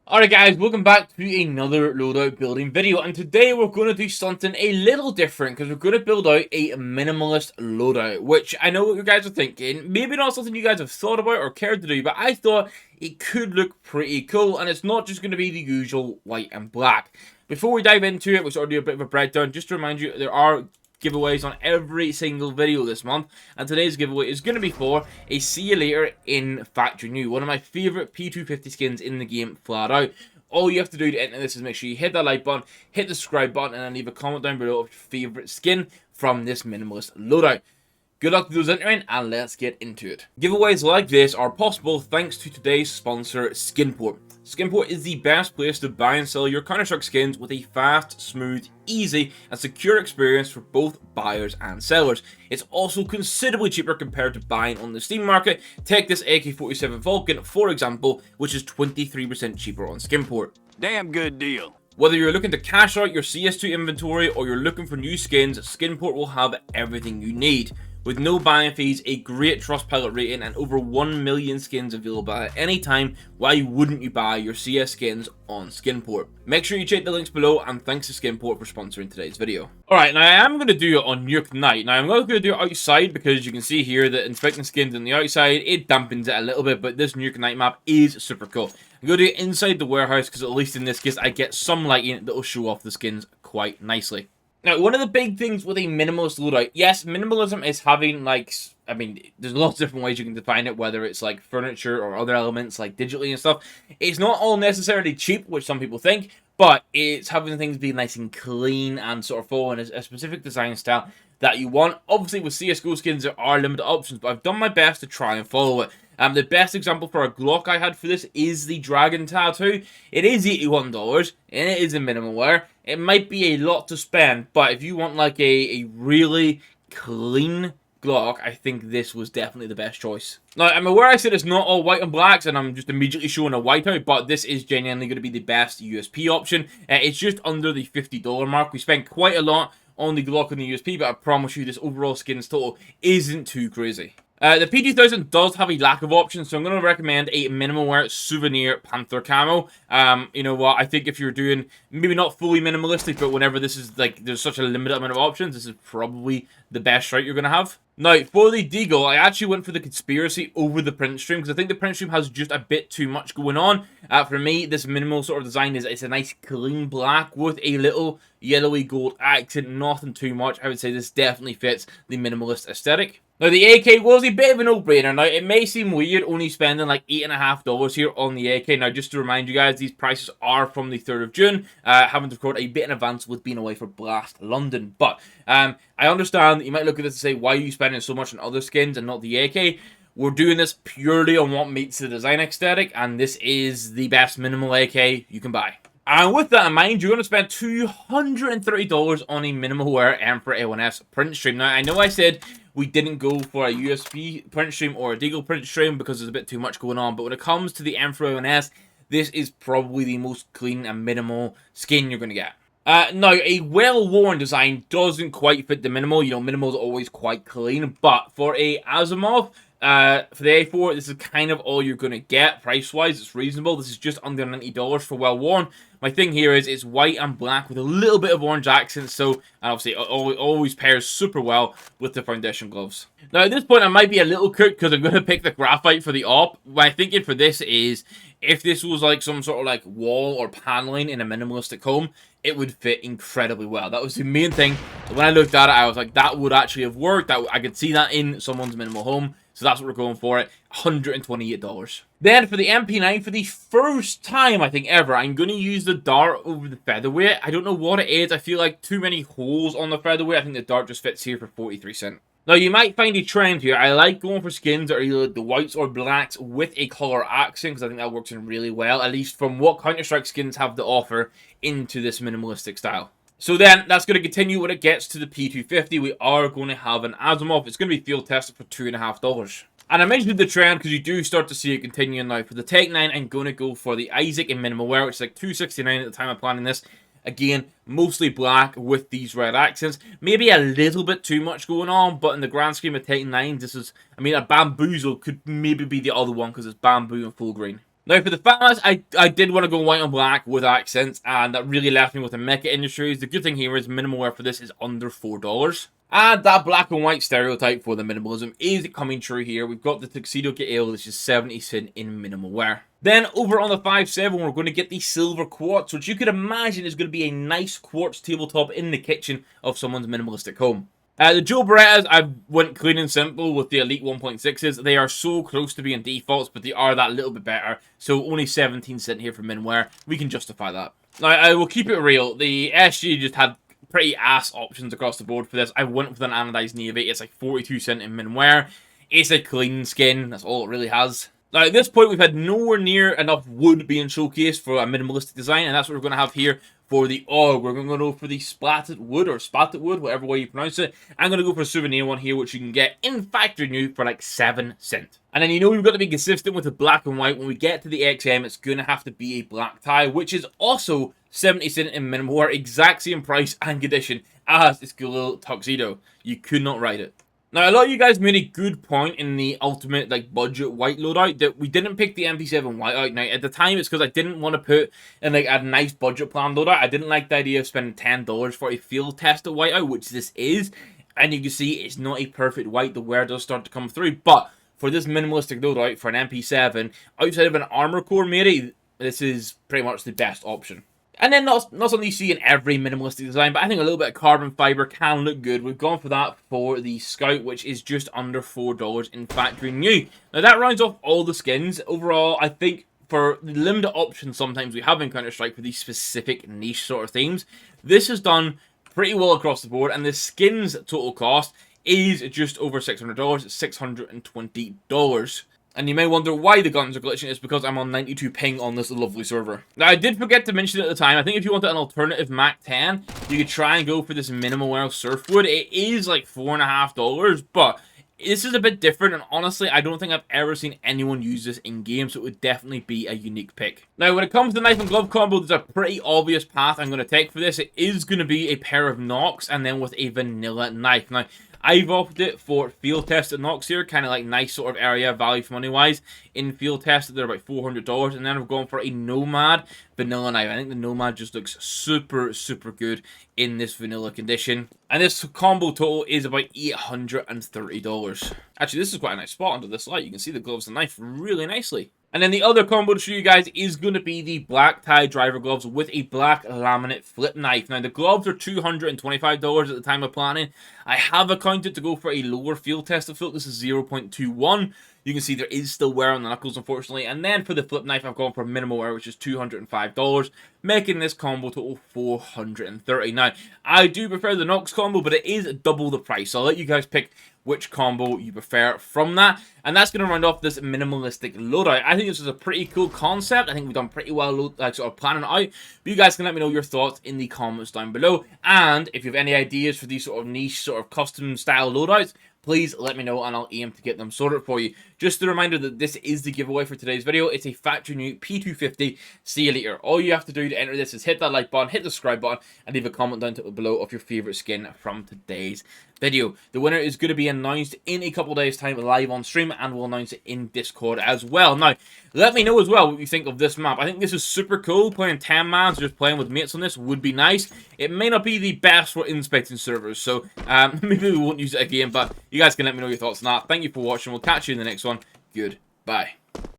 Alright guys, welcome back to another loadout building video, and today we're going to do something a little different because we're going to build out a minimalist loadout, which I know what you guys are thinking, maybe not something you guys have thought about or cared to do, but I thought it could look pretty cool, and it's not just going to be the usual white and black. Before we dive into it, we'll sort of do a bit of a breakdown, just to remind you, there are giveaways on every single video this month, and today's giveaway is going to be for a See You Later in Factory New, one of my favourite P250 skins in the game, flat out. All you have to do to enter this is make sure you hit that like button, hit the subscribe button, and then leave a comment down below of your favourite skin from this minimalist loadout. Good luck to those entering, and let's get into it. Giveaways like this are possible thanks to today's sponsor, Skinport. Skinport is the best place to buy and sell your Counter-Strike skins with a fast, smooth, easy, and secure experience for both buyers and sellers. It's also considerably cheaper compared to buying on the Steam market. Take this AK-47 Vulcan, for example, which is 23% cheaper on Skinport. Damn good deal. Whether you're looking to cash out your CS2 inventory or you're looking for new skins, Skinport will have everything you need. With no buying fees, a great Trustpilot rating, and over 1 million skins available at any time, why wouldn't you buy your CS skins on Skinport? Make sure you check the links below, and thanks to Skinport for sponsoring today's video. Alright, now I am going to do it on Nuke Night. Now I'm not going to do it outside because you can see here that inspecting skins on the outside, it dampens it a little bit, but this Nuke Night map is super cool. I'm going to do it inside the warehouse because at least in this case I get some lighting that will show off the skins quite nicely. Now, one of the big things with a minimalist loadout, yes, minimalism is having, like, I mean, there's lots of different ways you can define it, whether it's, like, furniture or other elements, like, digitally and stuff. It's not all necessarily cheap, which some people think, but it's having things be nice and clean and sort of following a specific design style that you want. Obviously, with CSGO skins, there are limited options, but I've done my best to try and follow it. The best example for a Glock I had for this is the Dragon Tattoo. It is $81, and it is a minimal wear. It might be a lot to spend, but if you want like a really clean Glock, I think this was definitely the best choice. Now, I'm aware I said it's not all white and blacks, and I'm just immediately showing a whiteout, but this is genuinely going to be the best USP option. It's just under the $50 mark. We spent quite a lot on the Glock and the USP, but I promise you this overall skins total isn't too crazy. The P2000 does have a lack of options, so I'm going to recommend a minimal wear souvenir Panther camo. You know what, I think if you're doing, maybe not fully minimalistic, but whenever this is like, there's such a limited amount of options, this is probably the best route you're going to have. Now, for the Deagle, I actually went for the Conspiracy over the print stream, because I think the print stream has just a bit too much going on. For me, this minimal sort of design is, it's a nice clean black with a little yellowy gold accent, nothing too much. I would say this definitely fits the minimalist aesthetic. Now, the AK was a bit of a no-brainer. Now, it may seem weird only spending like $8.50 here on the AK. Now, just to remind you guys, these prices are from the 3rd of June. Having to record a bit in advance with being away for Blast London. But I understand that you might look at this and say, why are you spending so much on other skins and not the AK? We're doing this purely on what meets the design aesthetic, and this is the best minimal AK you can buy. And with that in mind, you're going to spend $230 on a minimal wear Emperor A1S print stream. Now, I know I said we didn't go for a USP print stream or a Deagle print stream because there's a bit too much going on, but when it comes to the Emperor A1S, this is probably the most clean and minimal skin you're going to get. Now, a well-worn design doesn't quite fit the minimal. You know, minimal is always quite clean, but for a Asimov, for the A4, this is kind of all you're going to get. Price-wise, it's reasonable. This is just under $90 for well-worn. My thing here is it's white and black with a little bit of orange accents, so obviously it always pairs super well with the foundation gloves. Now, at this point, I might be a little cooked because I'm going to pick the graphite for the op. My thinking for this is, if this was like some sort of like wall or paneling in a minimalistic home, it would fit incredibly well. That was the main thing. When I looked at it, I was like, that would actually have worked. That I could see that in someone's minimal home. So that's what we're going for it, $128. Then for the MP9, for the first time I think ever, I'm going to use the dart over the featherweight. I don't know what it is. I feel like too many holes on the featherweight. I think the dart just fits here for 43 cents. Now, you might find a trend here. I like going for skins that are either the whites or blacks with a color accent, because I think that works in really well, at least from what Counter-Strike skins have to offer into this minimalistic style. So then, that's going to continue when it gets to the P250. We are going to have an Asimov. It's going to be field tested for $2.50. And I mentioned the trend because you do start to see it continuing now. For the Tech 9, I'm going to go for the Isaac in minimal wear, which is like $269 at the time of planning this. Again, mostly black with these red accents. Maybe a little bit too much going on, but in the grand scheme of Tech 9, this is, I mean, a Bamboozle could maybe be the other one because it's bamboo and full green. Now, for the fast, I did want to go white and black with accents, and that really left me with the Mecha Industries. The good thing here is minimal wear for this is under $4. And that black and white stereotype for the minimalism is coming true here. We've got the Tuxedo KL, which is 70 cent in minimal wear. Then over on the 5.7, we're going to get the silver quartz, which you could imagine is going to be a nice quartz tabletop in the kitchen of someone's minimalistic home. The Joe Berettas, I went clean and simple with the Elite 1.6s. They are so close to being defaults, but they are that little bit better. So only 17 cent here for min wear. We can justify that. Now, I will keep it real. The SG just had pretty ass options across the board for this. I went with an anodized navy. It's like 42 cent in min wear. It's a clean skin. That's all it really has. Now, at this point, we've had nowhere near enough wood being showcased for a minimalistic design, and that's what we're going to have here for the Og. We're going to go for the splatted wood, or splatted wood, whatever way you pronounce it. I'm going to go for a souvenir one here, which you can get in factory new for like 7 cents. And then, you know, we've got to be consistent with the black and white. When we get to the XM, it's going to have to be a black tie, which is also 70 cents in minimum wear, exact same price and condition as this good little tuxedo. You could not write it. Now, a lot of you guys made a good point in the ultimate, like, budget white loadout that we didn't pick the MP7 whiteout. Now, at the time, it's because I didn't want to put in, like, a nice budget plan loadout. I didn't like the idea of spending $10 for a field tested whiteout, which this is. And you can see it's not a perfect white. The wear does start to come through. But for this minimalistic loadout for an MP7, outside of an armor core maybe, this is pretty much the best option. And then not something you see in every minimalistic design, but I think a little bit of carbon fiber can look good. We've gone for that for the Scout, which is just under $4 in factory new. Now that rounds off all the skins. Overall, I think for the limited options sometimes we have in Counter-Strike for these specific niche sort of themes, this is done pretty well across the board, and the skins total cost is just over $600. It's $620. And you may wonder why the guns are glitching. It's because I'm on 92 ping on this lovely server. Now, I did forget to mention at the time, I think if you wanted an alternative Mac 10, you could try and go for this minimal wear surfwood. It is like $4.50, but this is a bit different, and honestly, I don't think I've ever seen anyone use this in-game, so it would definitely be a unique pick. Now, when it comes to the knife and glove combo, there's a pretty obvious path I'm going to take for this. It is going to be a pair of Nox, and then with a vanilla knife. Now, I've opted it for field tested Nox here, kind of like nice sort of area, value for money wise. In field tested, they're about $400, and then I've gone for a Nomad vanilla knife. I think the Nomad just looks super, super good in this vanilla condition. And this combo total is about $830. Actually, this is quite a nice spot under this light. You can see the gloves and knife really nicely. And then the other combo to show you guys is going to be the black tie driver gloves with a black laminate flip knife. Now, the gloves are $225 at the time of planning. I have accounted to go for a lower field tested flip. This is 0.21. You can see there is still wear on the knuckles, unfortunately. And then for the flip knife, I've gone for minimal wear, which is $205, making this combo total $430. Now, I do prefer the Nox combo, but it is double the price. So I'll let you guys pick which combo you prefer from that. And that's going to round off this minimalistic loadout. I think this is a pretty cool concept. I think we've done pretty well sort of planning it out. But you guys can let me know your thoughts in the comments down below. And if you have any ideas for these sort of niche, sort of custom style loadouts, please let me know and I'll aim to get them sorted for you. Just a reminder that this is the giveaway for today's video. It's a factory new P250 Sea Leader. All you have to do to enter this is hit that like button, hit the subscribe button, and leave a comment down below of your favorite skin from today's video. The winner is going to be announced in a couple days time live on stream, and we'll announce it in Discord as well. Now, let me know as well what you think of this map. I think this is super cool. Playing 10 man, just playing with mates on this would be nice. It may not be the best for inspecting servers, so maybe we won't use it again, but you guys can let me know your thoughts on that. Thank you for watching. We'll catch you in the next one. Goodbye.